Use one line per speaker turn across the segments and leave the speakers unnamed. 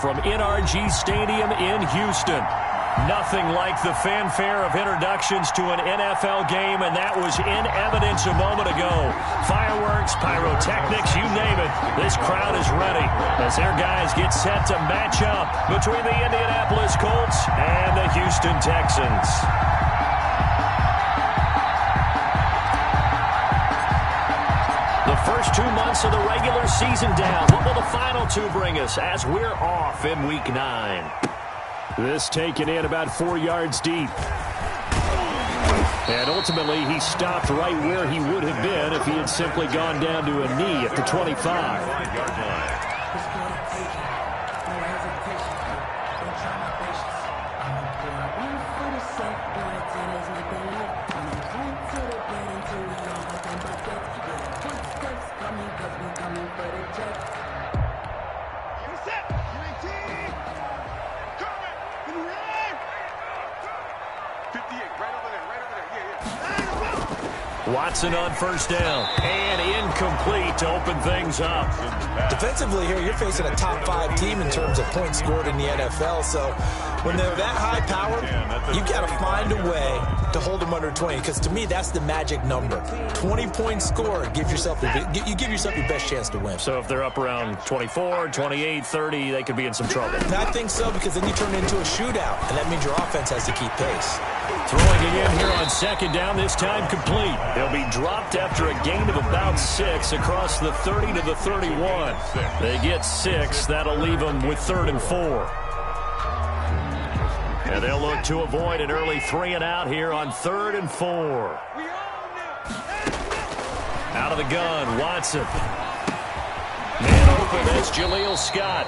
from NRG Stadium in Houston. Nothing like the fanfare of introductions to an NFL game, and that was in evidence a moment ago. Fireworks, pyrotechnics, you name it. This crowd is ready as their guys get set to match up between the Indianapolis Colts and the Houston Texans. The first 2 months of the regular season down. What will the final two bring us as we're off in Week 9? This taken in about 4 yards deep. And ultimately, he stopped right where he would have been if he had simply gone down to a knee at the 25. Watson on first down, and incomplete to open things up.
Defensively here, you're facing a top 5 team in terms of points scored in the NFL, so when they're that high powered, you've got to find a way to hold them under 20, because to me, that's the magic number. 20 points scored, you give yourself your best chance to win.
So if they're up around 24, 28, 30, they could be in some trouble.
And I think so, because then you turn it into a shootout, and that means your offense has to keep pace.
Throwing it in here on second down, this time complete. He'll be dropped after a gain of about 6 across the 30 to the 31. They get 6. That'll leave them with 3rd and 4. And they'll look to avoid an early 3 and out here on 3rd and 4. Out of the gun, Watson. Man open, that's Jaleel Scott.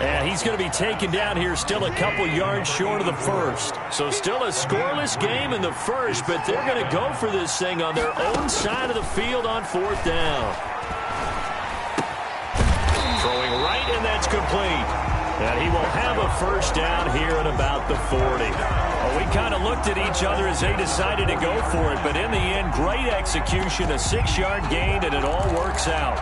And he's going to be taken down here still a couple yards short of the first. So still a scoreless game in the first, but they're going to go for this thing on their own side of the field on 4th down. Throwing right, and that's complete. And he will have a first down here at about the 40. Well, we kind of looked at each other as they decided to go for it, but in the end, great execution, a 6-yard gain, and it all works out.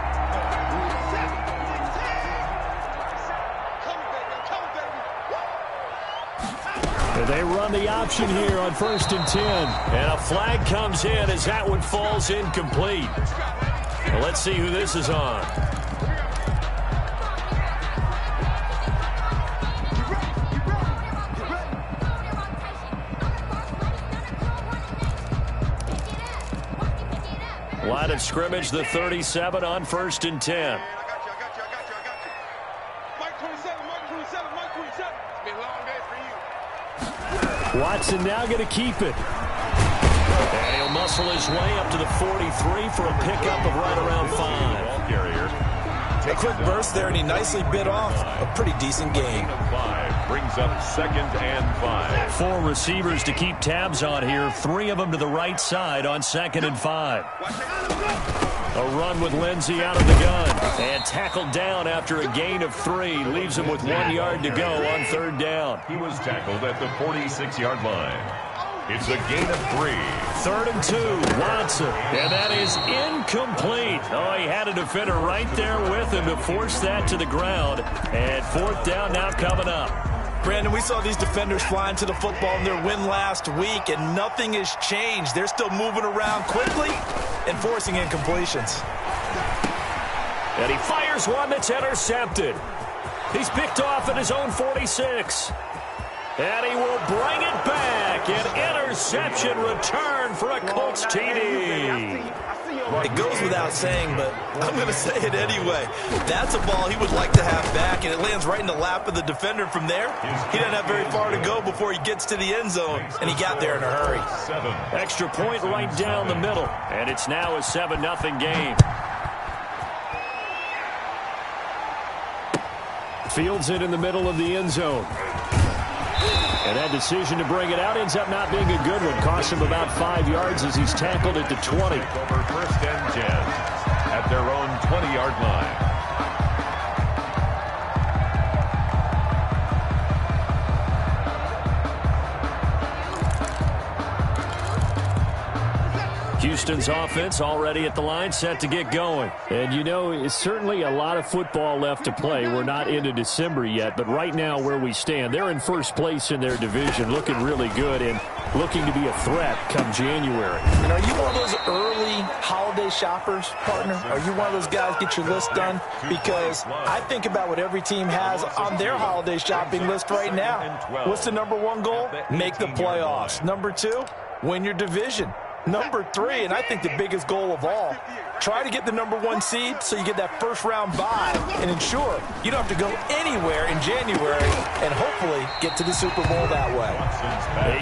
They run the option here on 1st and 10. And a flag comes in as that one falls incomplete. Well, let's see who this is on. Line of scrimmage, the 37 on 1st and 10. Watson now going to keep it. And he'll muscle his way up to the 43 for a pickup of right around 5.
A quick burst there, and he nicely bit off a pretty decent gain.
5 brings up 2nd and 5.
4 receivers to keep tabs on here. 3 of them to the right side on 2nd and 5. A run with Lindsey out of the gun. And tackled down after a gain of 3. Leaves him with 1 yard to go on 3rd down.
He was tackled at the 46-yard line. It's a gain of 3.
3rd and 2, Watson. And that is incomplete. Oh, he had a defender right there with him to force that to the ground. And 4th down now coming up.
Brandon, we saw these defenders flying to the football in their win last week, and nothing has changed. They're still moving around quickly and forcing incompletions.
And he fires one that's intercepted. He's picked off at his own 46. And he will bring it back. An interception return for a Colts TD.
It goes without saying, but I'm going to say it anyway. That's a ball he would like to have back, and it lands right in the lap of the defender from there. He doesn't have very far to go before he gets to the end zone, and he got there in a hurry.
Extra point right down the middle, and it's now a 7-0 game. Fields it in the middle of the end zone. And that decision to bring it out ends up not being a good one. Costs him about 5 yards as he's tackled at the 20.
Over 1st and 10 at their own 20-yard line.
Houston's offense already at the line, set to get going.
And, you know, it's certainly a lot of football left to play. We're not into December yet, but right now where we stand, they're in first place in their division, looking really good and looking to be a threat come January.
And are you one of those early holiday shoppers, partner? Are you one of those guys get your list done? Because I think about what every team has on their holiday shopping list right now. What's the number one goal? Make the playoffs. Number two, win your division. Number three, and I think the biggest goal of all, try to get the number one seed so you get that first round bye and ensure you don't have to go anywhere in January and hopefully get to the Super Bowl that way.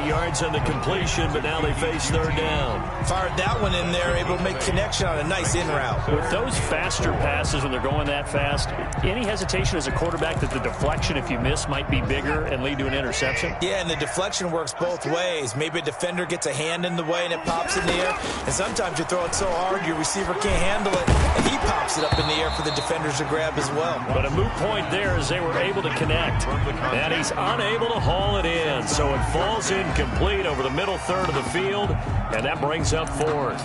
8 yards on the completion, but now they face third down.
Fired that one in there, able to make connection on a nice in route.
With those faster passes when they're going that fast, any hesitation as a quarterback that the deflection, if you miss, might be bigger and lead to an interception?
Yeah, and the deflection works both ways. Maybe a defender gets a hand in the way and it pops in the air, and sometimes you throw it so hard your receiver can't handle it, and he pops it up in the air for the defenders to grab as well.
But a moot point there as they were able to connect. And he's unable to haul it in, so it falls incomplete over the middle third of the field, and that brings up fourth.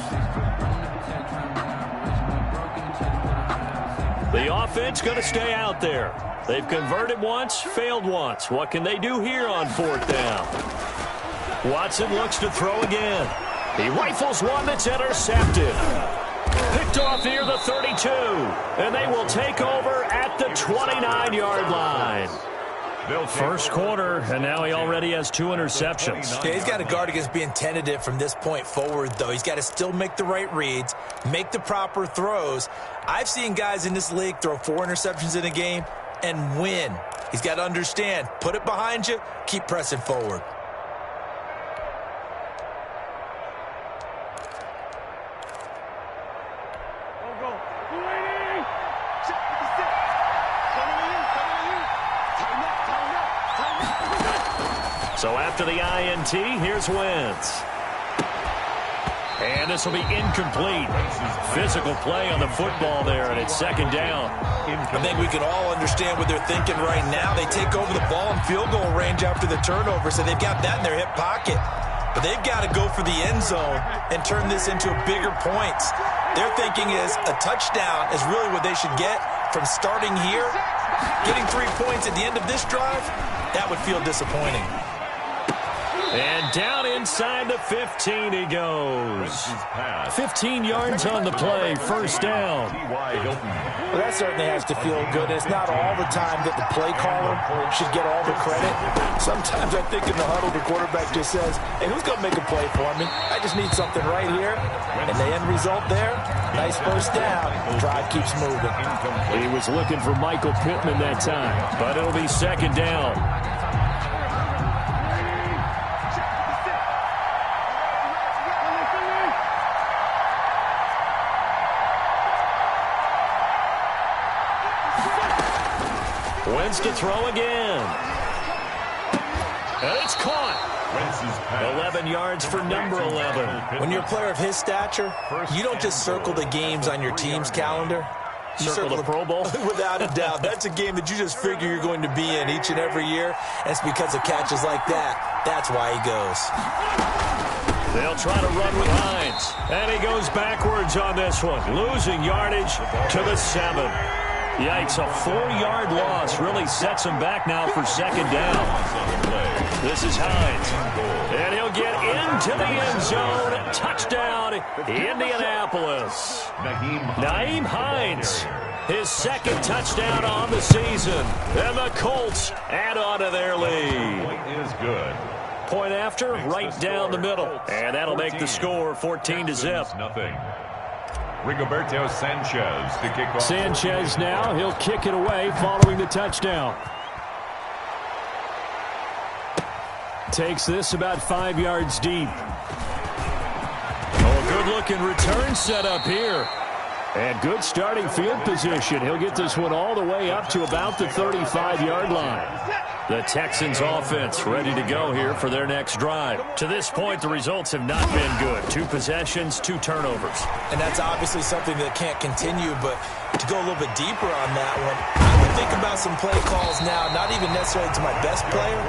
The offense going to stay out there. They've converted once, failed once. What can they do here on fourth down? Watson looks to throw again. He rifles one that's intercepted. Picked off near the 32, and they will take over at the 29-yard line. First quarter, and now he already has 2 interceptions.
Yeah, he's got to guard against being tentative from this point forward, though. He's got to still make the right reads, make the proper throws. I've seen guys in this league throw 4 interceptions in a game and win. He's got to understand, put it behind you, keep pressing forward.
So after the INT, here's Wentz. And this will be incomplete. Physical play on the football there, and it's second down.
I think we can all understand what they're thinking right now. They take over the ball in field goal range after the turnover, so they've got that in their hip pocket. But they've got to go for the end zone and turn this into bigger points. Their thinking is a touchdown is really what they should get from starting here. Getting 3 points at the end of this drive, that would feel disappointing.
And down inside the 15 he goes. 15 yards on the play, first down.
Well, that certainly has to feel good. It's not all the time that the play caller should get all the credit. Sometimes I think in the huddle, the quarterback just says, hey, who's going to make a play for me? I just need something right here. And the end result there, nice first down. Drive keeps moving.
He was looking for Michael Pittman that time.
But it'll be second down. Wentz to throw again. And it's caught. 11 yards for number 11.
When you're a player of his stature, you don't just circle the games on your team's calendar. You
circle the Pro Bowl?
Without a doubt. That's a game that you just figure you're going to be in each and every year. And it's because of catches like that. That's why he goes.
They'll try to run with Hines. And he goes backwards on this one. Losing yardage to the 7. Yikes, a 4-yard loss really sets him back now for second down. This is Hines. And he'll get into the end zone. Touchdown, Indianapolis. Nyheim Hines, his second touchdown on the season. And the Colts add on to their lead. Point after, right down the middle. And that'll make the score 14-0.
Rigoberto Sanchez to kick off.
Sanchez now, he'll kick it away following the touchdown. Takes this about 5 yards deep.
Oh, good-looking return set up here.
And good starting field position. He'll get this one all the way up to about the 35-yard line.
The Texans offense ready to go here for their next drive. To this point, the results have not been good. 2 possessions, 2 turnovers.
And that's obviously something that can't continue, but to go a little bit deeper on that one, I would think think about some play calls now, not even necessarily to my best player,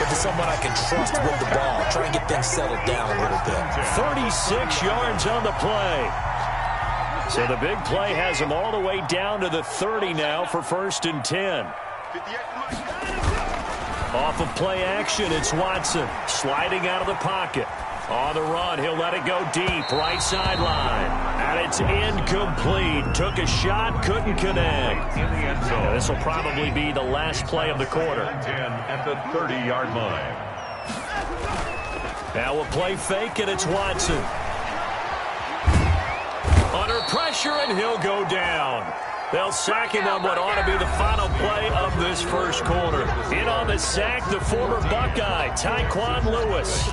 but to someone I can trust with the ball. Try and get things settled down a little bit.
36 yards on the play. So the big play has him all the way down to the 30 now for 1st and 10. Off of play action, it's Watson sliding out of the pocket. On the run, he'll let it go deep, right sideline. And it's incomplete. Took a shot, couldn't connect. Yeah, this will probably be the last play of the quarter.
10 at the 30-yard line.
Now a play fake, and it's Watson. Under pressure, and he'll go down. They'll sack him on what ought to be the final play of this first quarter. In on the sack, the former Buckeye, Tyquan Lewis.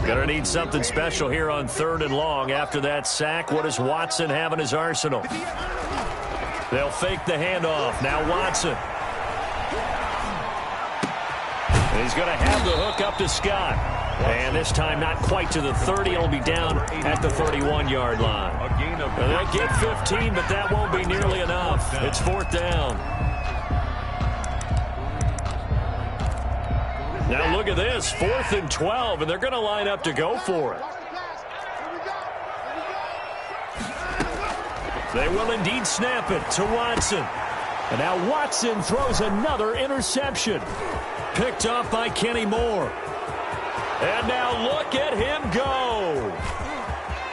Gonna need something special here on 3rd and long. After that sack, what does Watson have in his arsenal? They'll fake the handoff. Now Watson. And he's going to have the hook up to Scott. And this time not quite to the 30. He'll be down at the 31-yard line. They'll get 15, but that won't be nearly enough. It's 4th down. Now look at this, 4th and 12, and they're going to line up to go for it. They will indeed snap it to Watson. And now Watson throws another interception. Picked off by Kenny Moore. And now look at him go.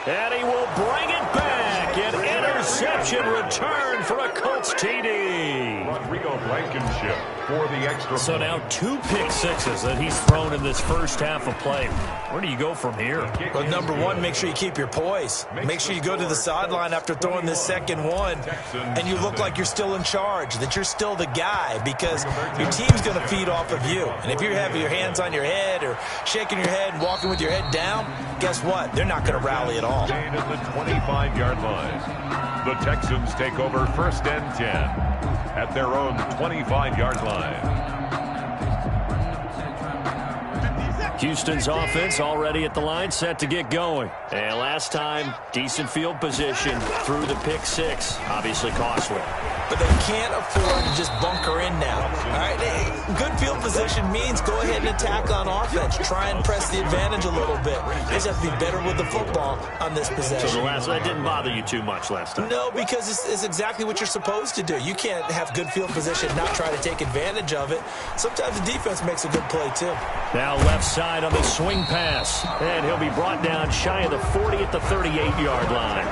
And he will bring it back. An interception return for a Colts TD.
Rodrigo Blankenship for the extra.
So now 2 pick sixes that he's thrown in this first half of play. Where do you go from here?
Well, number one, make sure you keep your poise. Make sure you go to the sideline after throwing this second one, and you look like you're still in charge, that you're still the guy, because your team's going to feed off of you. And if you're having your hands on your head or shaking your head and walking with your head down, guess what? They're not going to rally at all.
At the 25-yard line. The Texans take over 1st and 10 at their own 25-yard line.
Houston's offense already at the line, set to get going. And last time, decent field position through the pick six. Obviously costly.
But they can't afford to just bunker in now. All right, good field position means go ahead and attack on offense. Try and press the advantage a little bit. They just have to be better with the football on this possession.
So that didn't bother you too much last time?
No, because it's exactly what you're supposed to do. You can't have good field position and not try to take advantage of it. Sometimes the defense makes a good play, too.
Now left side on the swing pass. And he'll be brought down shy of the 40 at the 38-yard line.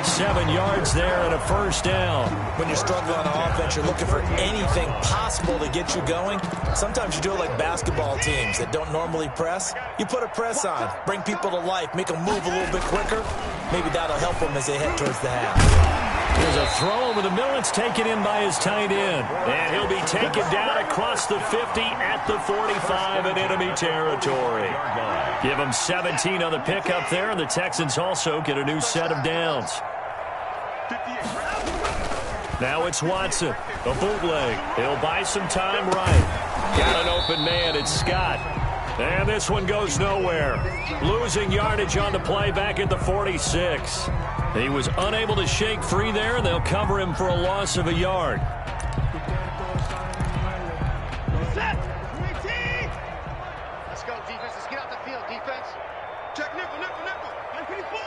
7 yards there and a first down.
When you're struggling on offense, you're looking for anything possible to get you going. Sometimes you do it like basketball teams that don't normally press. You put a press on, bring people to life, make them move a little bit quicker. Maybe that'll help them as they head towards the half.
There's a throw over the middle. It's taken in by his tight end. And he'll be taken down across the 50 at the 45 in enemy territory. Give him 17 on the pickup there, and the Texans also get a new set of downs. Now it's Watson, a bootleg. He'll buy some time right. Got an open man, it's Scott. And this one goes nowhere. Losing yardage on the play back at the 46. He was unable to shake free there, and they'll cover him for a loss of a yard.
Let's go, defense. Let's get out the field, defense. Check nickel. 954.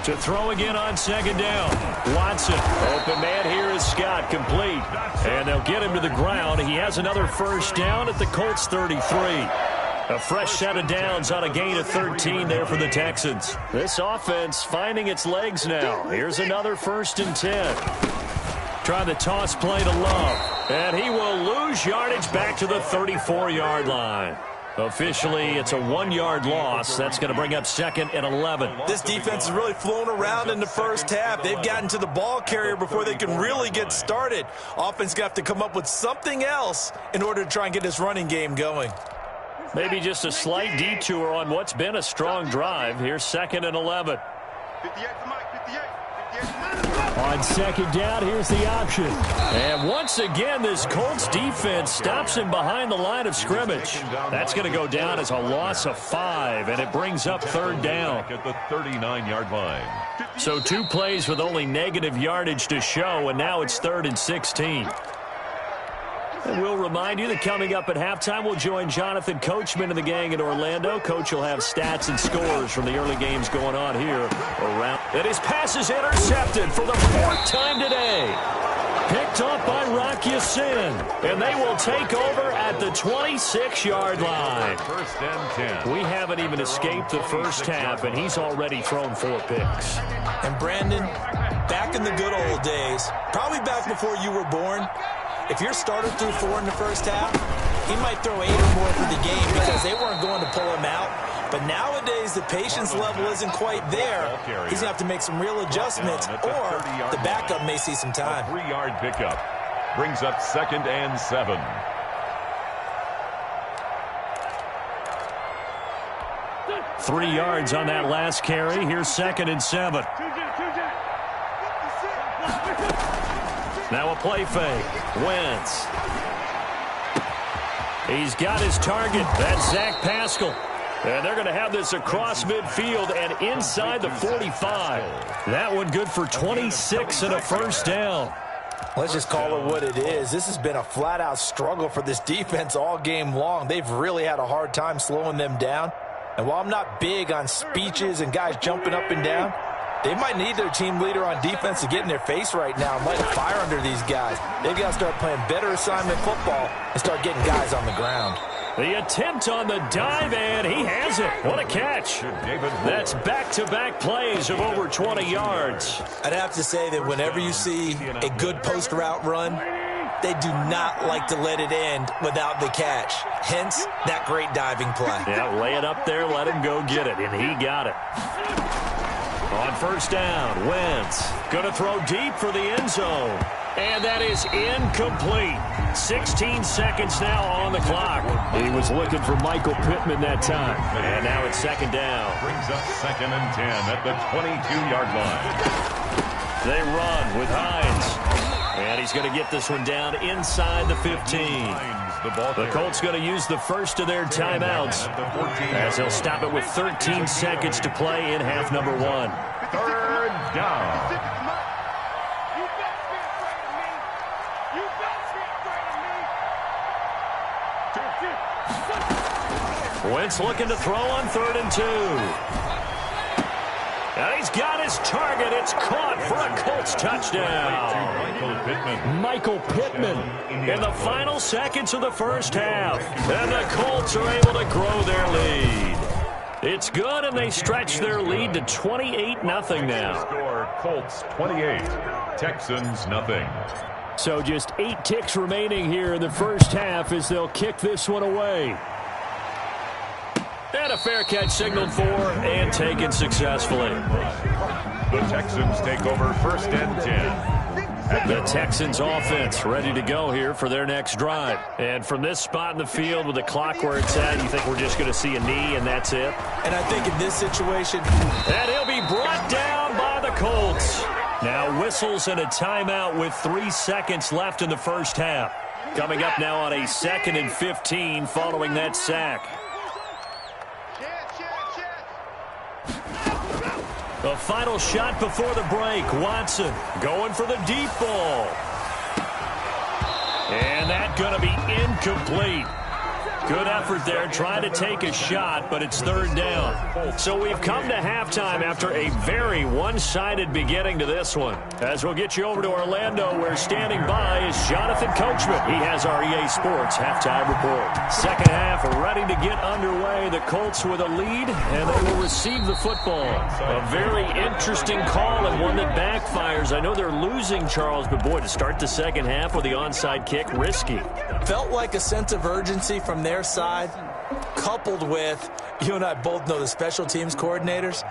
To throw again on second down. Watson. Open man here is Scott. Complete. And they'll get him to the ground. He has another first down at the Colts 33. A fresh set of downs on a gain of 13 there for the Texans. This offense finding its legs now. Here's another 1st and 10. Try the toss play to Love. And he will lose yardage back to the 34-yard line. Officially, it's a 1-yard loss. That's going to bring up 2nd and 11.
This defense is really flown around in the first half. They've gotten to the ball carrier before they can really get started. Offense got to come up with something else in order to try and get this running game going.
Maybe just a slight detour on what's been a strong drive. Here's 2nd and 11.
58 to Mike, 58.
On second down, here's the option.
And once again, this Colts defense stops him behind the line of scrimmage. That's going to go down as a loss of 5, and it brings up third down.
At the 39-yard line.
So 2 plays with only negative yardage to show, and now it's 3rd and 16. And we'll remind you that coming up at halftime, we'll join Jonathan Coachman and the gang in Orlando. Coach will have stats and scores from the early games going on here around. And his pass is intercepted for the 4th time today. Picked off by Rock Ya-Sin. And they will take over at the 26-yard line.
1st and 10.
We haven't even escaped the first half, and he's already thrown 4 picks.
And Brandon, back in the good old days, probably back before you were born, if your starter threw 4 in the first half, he might throw 8 or more for the game because they weren't going to pull him out. But nowadays, the patience level isn't quite there. He's going to have to make some real adjustments, or the backup may see some time.
3-yard pickup brings up 2nd and 7.
Three yards on that last carry. Here's 2nd and 7. Now a play fake. Wentz. He's got his target. That's Zach Pascal. And they're going to have this across midfield and inside the 45. That one good for 26 and a first down.
Let's just call it what it is. This has been a flat-out struggle for this defense all game long. They've really had a hard time slowing them down. And while I'm not big on speeches and guys jumping up and down, they might need their team leader on defense to get in their face right now and light a fire under these guys. They've got to start playing better assignment football and start getting guys on the ground.
The attempt on the dive, and he has it. What a catch. That's back-to-back plays of over 20 yards.
I'd have to say that whenever you see a good post route run, they do not like to let it end without the catch. Hence, that great diving play.
Yeah, lay it up there, let him go get it, and he got it. On first down, Wentz going to throw deep for the end zone. And that is incomplete. 16 seconds now on the clock.
He was looking for Michael Pittman that time.
And now it's 2nd down.
Brings up 2nd and 10 at the 22-yard line.
They run with Hines. And he's going to get this one down inside the 15. The Colts going to use the first of their timeouts as they'll stop it with 13 seconds to play in half number 1.
3rd down.
Wentz looking to throw on 3rd and 2. And he's got his target. It's caught for a Colts touchdown.
Michael Pittman.
In the final seconds of the first half. And the Colts are able to grow their lead. It's good, and they stretch their lead to 28-0 now.
Score Colts 28, Texans nothing.
So just 8 ticks remaining here in the first half as they'll kick this one away.
And a fair catch signaled for and taken successfully.
The Texans take over 1st and 10.
The Texans offense ready to go here for their next drive. And from this spot in the field with the clock where it's at, you think we're just going to see a knee and that's it?
And I think in this situation,
and he'll be brought down by the Colts. Now whistles and a timeout with 3 seconds left in the first half. Coming up now on a 2nd and 15 following that sack. The final shot before the break. Watson going for the deep ball. And that's going to be incomplete. Good effort there, trying to take a shot, but it's 3rd down. So we've come to halftime after a very one-sided beginning to this one. As we'll get you over to Orlando, where standing by is Jonathan Coachman. He has our EA Sports halftime report. Second half ready to get underway. The Colts with a lead, and they will receive the football. A very interesting call and one that backfires. I know they're losing, Charles, but boy, to start the second half with the onside kick, risky.
felt like a sense of urgency from their side. coupled with, you and I both know the special teams coordinators,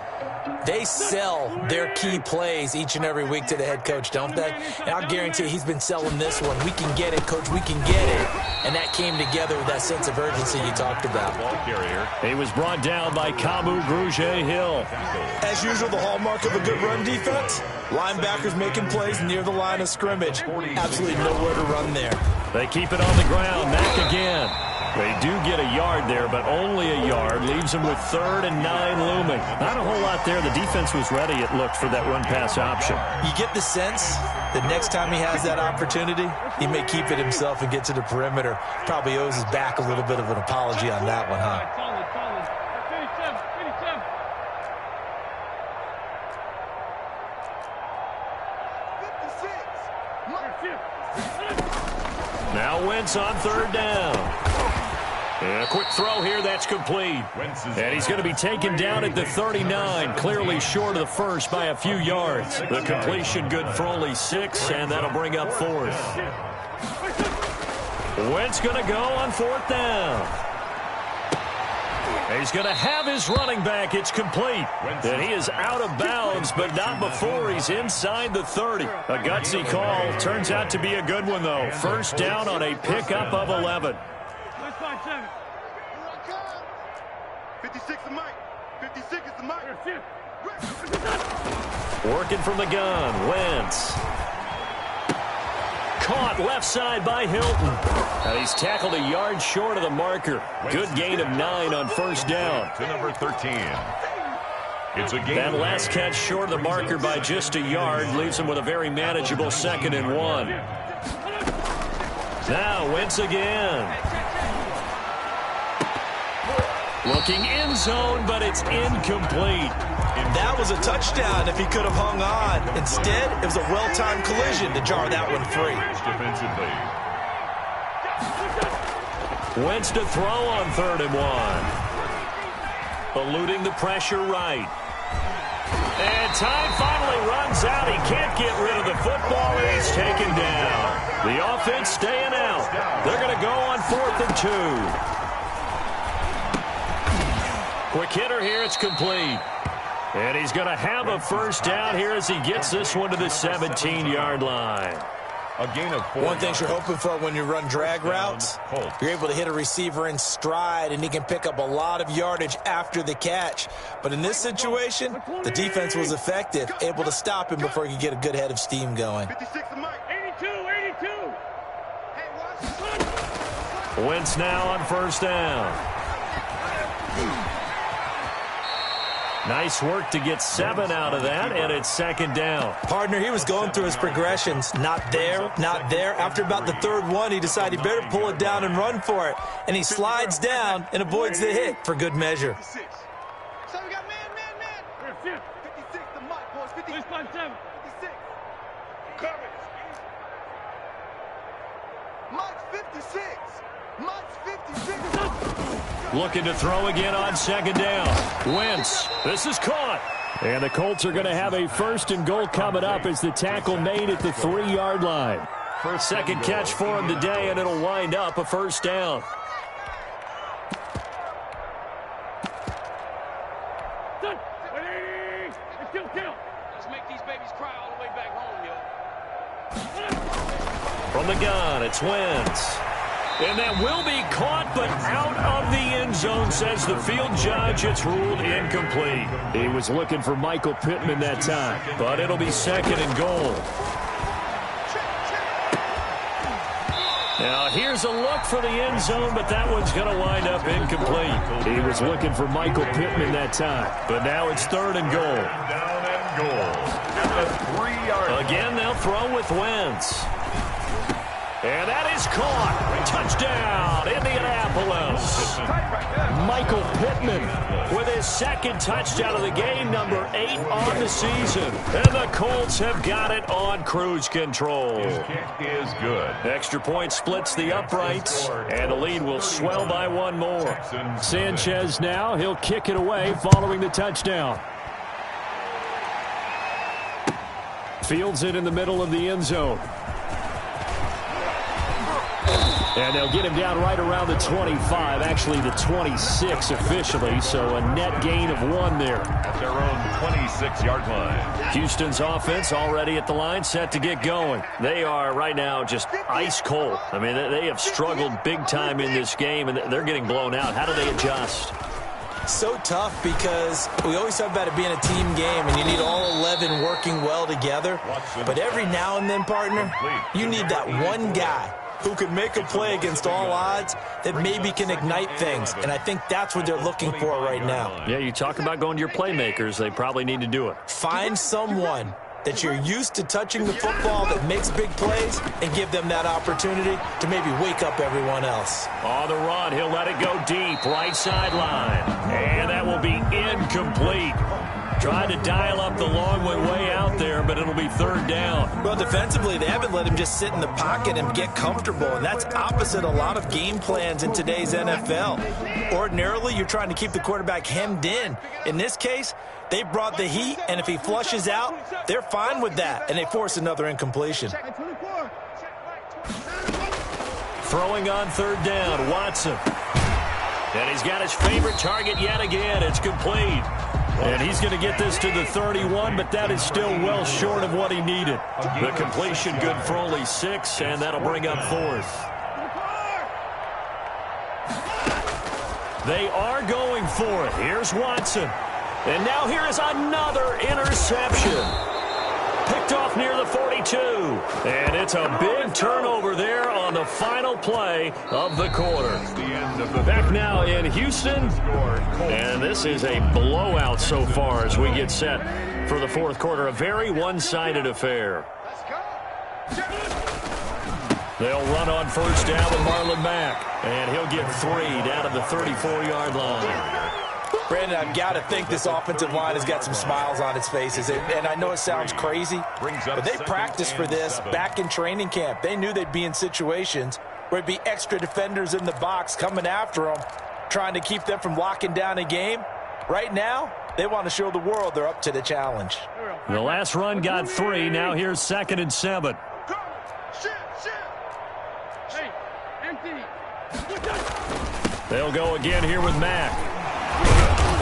they sell their key plays each and every week to the head coach, don't they? And I'll guarantee he's been selling this one. We can get it, coach, we can get it. And that came together with that sense of urgency you talked about.
Ball carrier.
He was brought down by Kamu Grugier-Hill.
As usual, the hallmark of a good run defense, linebackers making plays near the line of scrimmage. Absolutely nowhere to run there.
They keep it on the ground. Mack again. They do get a yard there, but only a yard. Leaves them with 3rd and 9 looming. Not a whole lot there. The defense was ready, it looked, for that run-pass option.
You get the sense that next time he has that opportunity, he may keep it himself and get to the perimeter. Probably owes his back a little bit of an apology on that one, huh?
Now Wentz on 3rd down. And a quick throw here, that's complete. And he's going to be taken down at the 39, clearly short of the first by a few yards. The completion good for only 6, and that'll bring up 4th. Wentz going to go on 4th down. He's going to have his running back. It's complete. And he is out of bounds, but not before he's inside the 30. A gutsy call. Turns out to be a good one, though. 1st down on a pickup of 11.
56 the mic. 56 is the mic.
Working from the gun. Wentz. Caught left side by Hilton. And he's tackled a yard short of the marker. Good gain of 9 on 1st down.
To number 13. It's a gain.
That last catch short of the marker by just a yard leaves him with a very manageable 2nd and 1. Now Wentz again. Looking end zone, but it's incomplete.
That was a touchdown if he could have hung on. Instead, it was a well-timed collision to jar that one free.
Defensively.
Wentz to throw on 3rd and 1. Eluding the pressure right. And time finally runs out. He can't get rid of the football, and he's taken down. The offense staying out. They're going to go on 4th and 2. Quick hitter here, it's complete. And he's going to have a 1st down here as he gets this one to the 17-yard line.
A gain of 4.
One thing you're hoping for when you run drag routes, you're able to hit a receiver in stride, and he can pick up a lot of yardage after the catch. But in this situation, the defense was effective, able to stop him before he could get a good head of steam going.
56 the mic. 82.
Wentz now on 1st down. Nice work to get 7 out of that, and it's 2nd down.
Partner, he was going through his progressions. Not there, not there. After about the 3rd one, he decided he better pull it down and run for it. And he slides down and avoids the hit for good measure.
So we got man. 56 the mic, boys. 56. Coverage. Mike's 56.
Looking to throw again on 2nd down. Wentz. This is caught. And the Colts are going to have a 1st and goal coming up as the tackle made at the 3-yard line. For a 2nd catch for him today, and it'll wind up a 1st down.
Let's make these babies cry all the way back home, yo.
From the gun, it's Wentz. And that will be caught, but out of the end zone, says the field judge. It's ruled incomplete. He was looking for Michael Pittman that time, but it'll be 2nd and goal. Now, here's a look for the end zone, but that one's going to wind up incomplete. He was looking for Michael Pittman that time, but now it's 3rd and goal.
Down and goal at the 3-yard line.
Again, they'll throw with Wentz. And that is caught. Touchdown, Indianapolis. Michael Pittman with his 2nd touchdown of the game, number 8 on the season. And the Colts have got it on cruise control.
His kick is good.
Extra point splits the uprights, and the lead will swell by 1 more. Sanchez now, he'll kick it away following the touchdown. Fields it in the middle of the end zone. And they'll get him down right around the 25, actually the 26 officially, so a net gain of 1 there.
At their own 26-yard line.
Houston's offense already at the line, set to get going. They are right now just ice cold. I mean, they have struggled big time in this game, and they're getting blown out. How do they adjust?
So tough because we always talk about it being a team game and you need all 11 working well together. But every now and then, partner, you need that one guy who can make a play against all odds that maybe can ignite things. And I think that's what they're looking for right now.
Yeah, you talk about going to your playmakers. They probably need to do it.
Find someone that you're used to touching the football that makes big plays and give them that opportunity to maybe wake up everyone else.
On the run, he'll let it go deep, right sideline. And that will be incomplete. Tried to dial up the long way out there, but it'll be 3rd down.
Well, defensively, they haven't let him just sit in the pocket and get comfortable, and that's opposite a lot of game plans in today's NFL. Ordinarily, you're trying to keep the quarterback hemmed in. In this case, they brought the heat, and if he flushes out, they're fine with that, and they force another incompletion.
Throwing on 3rd down, Watson. And he's got his favorite target yet again. It's complete. And he's going to get this to the 31, but that is still well short of what he needed. The completion good for only 6, and that'll bring up 4th. They are going for it. Here's Watson. And now here is another interception. Picked off near the 42. And it's a big turnover there on the final play of the quarter. Back now in Houston. And this is a blowout so far as we get set for the 4th quarter. A very one-sided affair. They'll run on 1st down with Marlon Mack. And he'll get 3 down at the 34-yard line.
Brandon, I've got to think this offensive line has got some smiles on its faces. And I know it sounds crazy, but they practiced for this back in training camp. They knew they'd be in situations where it'd be extra defenders in the box coming after them, trying to keep them from locking down a game. Right now, they want to show the world they're up to the challenge.
The last run got 3. Now here's 2nd and 7. They'll go again here with Mack.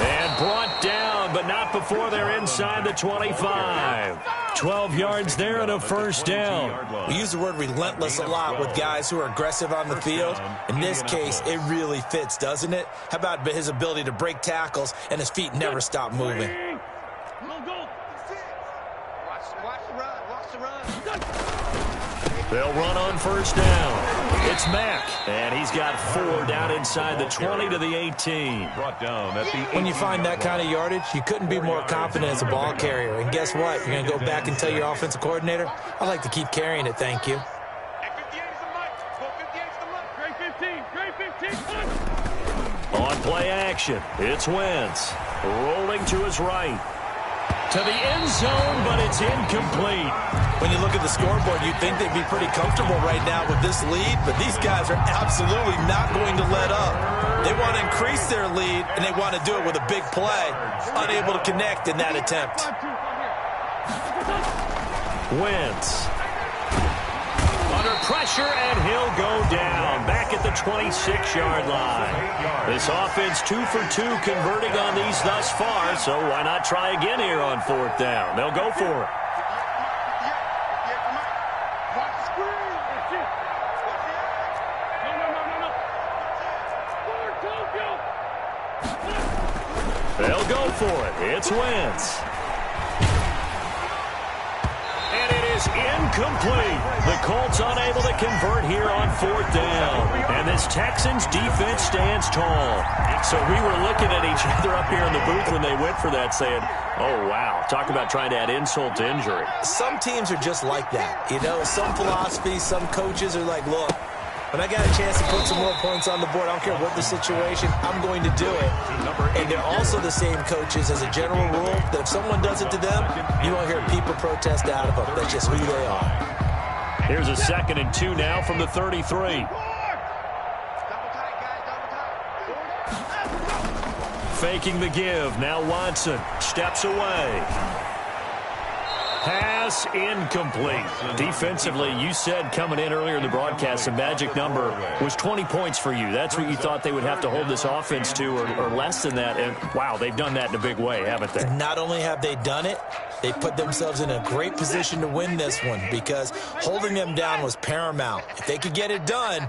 And brought down, but not before they're inside the 25. 12 yards there and a 1st down.
We use the word relentless a lot with guys who are aggressive on the field. In this case, it really fits, doesn't it? How about his ability to break tackles and his feet never stop moving?
They'll run on 1st down. It's Mack, and he's got 4 down inside the 20 to the 18.
When you find that kind of yardage, you couldn't be more confident as a ball carrier. And guess what? You're going to go back and tell your offensive coordinator, I'd like to keep carrying it, thank you.
On play action, it's Wentz. Rolling to his right. To the end zone, but it's incomplete.
When you look at the scoreboard, you'd think they'd be pretty comfortable right now with this lead, but these guys are absolutely not going to let up. They want to increase their lead, and they want to do it with a big play. Unable to connect in that attempt.
Wentz. Under pressure, and he'll go down. Back at the 26-yard line. This offense 2 for 2 converting on these thus far, so why not try again here on 4th down? They'll go for it. They'll go for it. It's Wentz. And it is incomplete. The Colts unable to convert here on 4th down. And this Texans defense stands tall. So we were looking at each other up here in the booth when they went for that saying, oh, wow. Talk about trying to add insult to injury.
Some teams are just like that. You know, some philosophies, some coaches are like, look, when I got a chance to put some more points on the board, I don't care what the situation, I'm going to do it. And they're also the same coaches as a general rule that if someone does it to them, you won't hear people protest out of them. That's just who they are.
Here's a 2nd and 2 now from the 33. Faking the give. Now Watson steps away. Has Pass incomplete. Defensively, you said coming in earlier in the broadcast, the magic number was 20 points for you. That's what you thought they would have to hold this offense to, or less than that. And, wow, they've done that in a big way, haven't they?
Not only have they done it, they put themselves in a great position to win this one because holding them down was paramount. If they could get it done,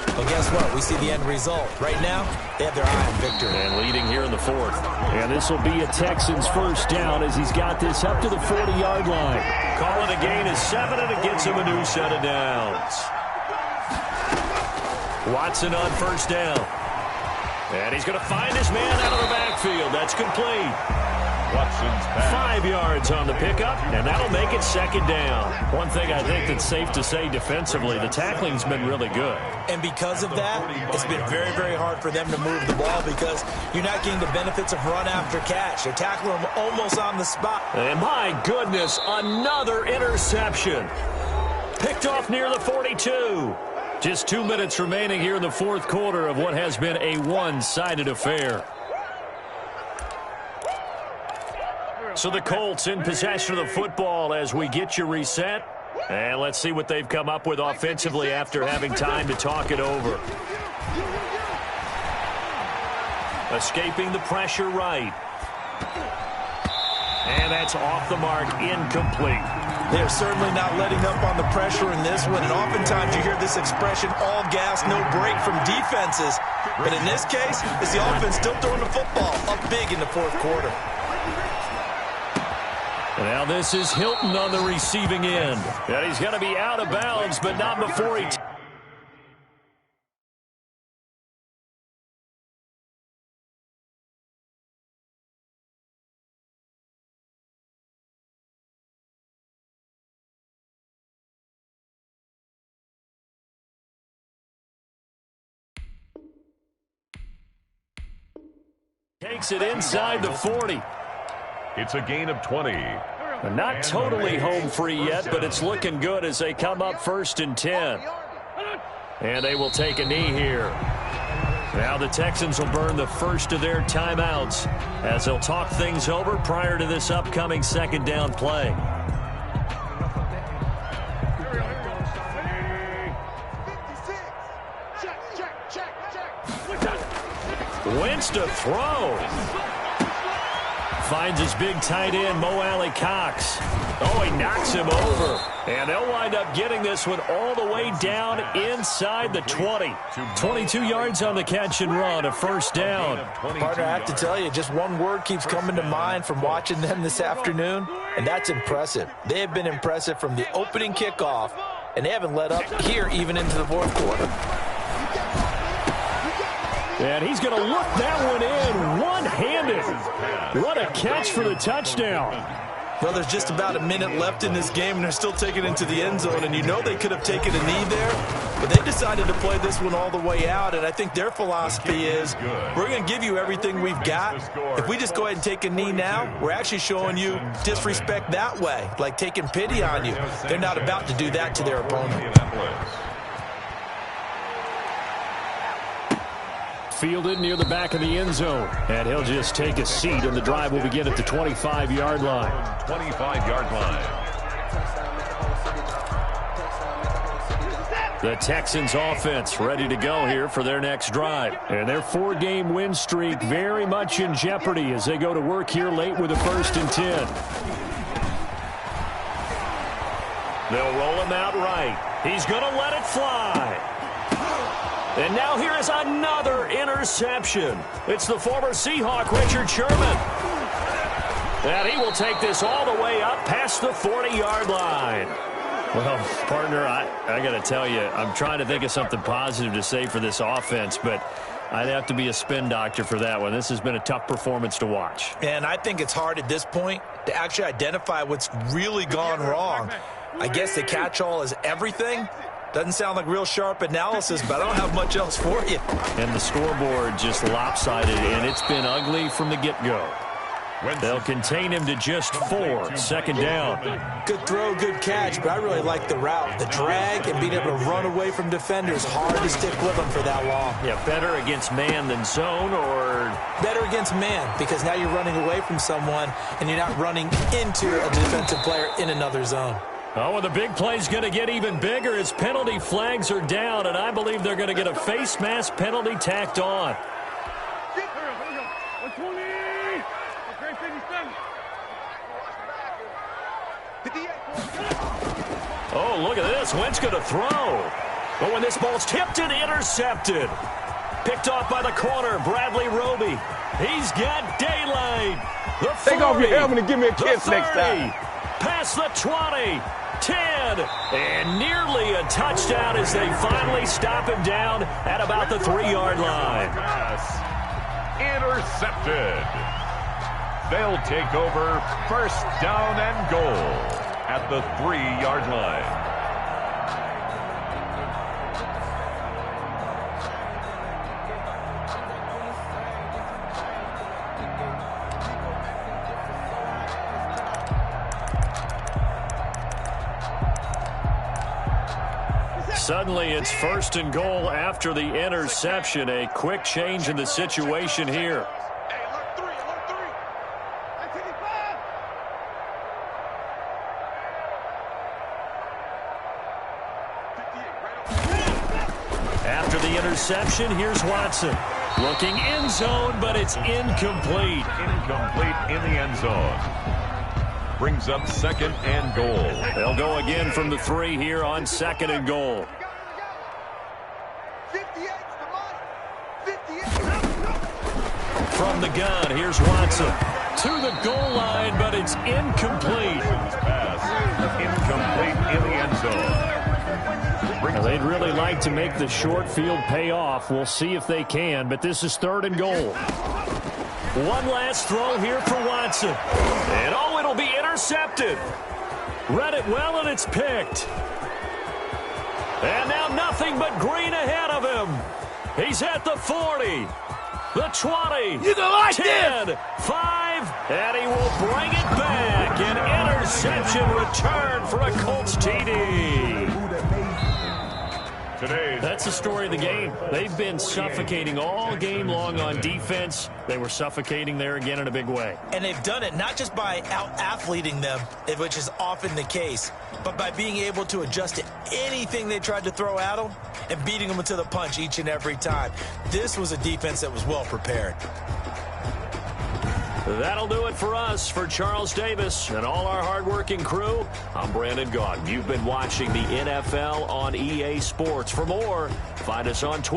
well, guess what? We see the end result. Right now, they have their eye on victory.
And leading here in the fourth.
And this will be a Texans first down as he's got this up to the 40-yard line.
Call it a gain of 7, and it gets him a new set of downs. Watson on first down. And he's going to find his man out of the backfield. That's complete.
Watson's pass.
5 yards on the pickup, and that'll make it second down. One thing I think that's safe to say defensively, the tackling's been really good.
And because of that, it's been very, very hard for them to move the ball because you're not getting the benefits of run after catch. They're tackling them almost on the spot.
And my goodness, another interception. Picked off near the 42. Just 2 minutes remaining here in the fourth quarter of what has been a one-sided affair. So the Colts in possession of the football as we get you reset. And let's see what they've come up with offensively after having time to talk it over. Escaping the pressure right. And that's off the mark, incomplete.
They're certainly not letting up on the pressure in this one. And oftentimes you hear this expression, all gas, no break from defenses. But in this case, it's the offense still throwing the football up big in the fourth quarter.
Now this is Hilton on the receiving end. And he's going to be out of bounds, but not before he takes it inside the 40.
It's a gain of 20.
Not totally home free yet, but it's looking good as they come up 1st and 10. And they will take a knee here. Now the Texans will burn the first of their timeouts as they'll talk things over prior to this upcoming second down play. Wentz to throw. Finds his big tight end, Mo Alley-Cox. Oh, he knocks him over. And they'll wind up getting this one all the way down inside the 20. 22 yards on the catch and run, a first down.
Partner, I have to tell you, just one word keeps coming to mind from watching them this afternoon, and that's impressive. They have been impressive from the opening kickoff, and they haven't let up here even into the fourth quarter.
And he's going to look that one in one-handed. What a catch for the touchdown.
Well, there's just about a minute left in this game, and they're still taking it into the end zone. And you know they could have taken a knee there, but they decided to play this one all the way out. And I think their philosophy is we're going to give you everything we've got. If we just go ahead and take a knee now, we're actually showing you disrespect that way, like taking pity on you. They're not about to do that to their opponent.
Fielded near the back of the end zone. And he'll just take a seat, and the drive will begin at the 25-yard line.
25-yard line.
The Texans offense ready to go here for their next drive.
And their 4-game win streak very much in jeopardy as they go to work here late with a 1st and 10.
They'll roll him out right. He's going to let it fly. And now here is another interception. It's the former Seahawk, Richard Sherman. And he will take this all the way up past the 40-yard line.
Well, partner, I got to tell you, I'm trying to think of something positive to say for this offense, but I'd have to be a spin doctor for that one. This has been a tough performance to watch.
And I think it's hard at this point to actually identify what's really gone wrong. I guess the catch-all is everything. Doesn't sound like real sharp analysis, but I don't have much else for you.
And the scoreboard just lopsided, and it's been ugly from the get-go.
They'll contain him to just 4. Second down.
Good throw, good catch, but I really like the route. The drag and being able to run away from defenders. Hard to stick with them for that long.
Yeah, better against man than zone, or?
Better against man, because now you're running away from someone and you're not running into a defensive player in another zone.
Oh, and the big play's going to get even bigger as penalty flags are down, and I believe they're going to get a face mask penalty tacked on. Oh, look at this. Wentz going to throw. But when this ball's tipped and intercepted. Picked off by the corner, Bradley Roby. He's got daylight. The 40,
take off your helmet and give me a kiss
30,
next time.
Past the 20, 10, and nearly a touchdown as they finally stop him down at about the 3-yard line.
Intercepted. They'll take over first down and goal at the 3-yard line.
Suddenly it's first and goal after the interception. A quick change in the situation here. After the interception, here's Watson. Looking end zone, but it's incomplete.
Incomplete in the end zone. Brings up second and goal.
They'll go again from the 3 here on second and goal. From the gun, here's Watson. To the goal line, but it's incomplete.
Pass incomplete in the end zone.
They'd really like to make the short field pay off. We'll see if they can, but this is third and goal. One last throw here for Watson. And oh, it'll be intercepted. Read it well, and it's picked. And now nothing but green ahead of him. He's at the 40, the 20,
You gonna like
10, 5, and he will bring it back. An interception return for a Colts TD. That's the story of the game. They've been suffocating all game long on defense. They were suffocating there again in a big way.
And they've done it not just by out-athleting them, which is often the case, but by being able to adjust to anything they tried to throw at them and beating them to the punch each and every time. This was a defense that was well prepared.
That'll do it for us. For Charles Davis and all our hardworking crew, I'm Brandon Gaudin. You've been watching the NFL on EA Sports. For more, find us on Twitter.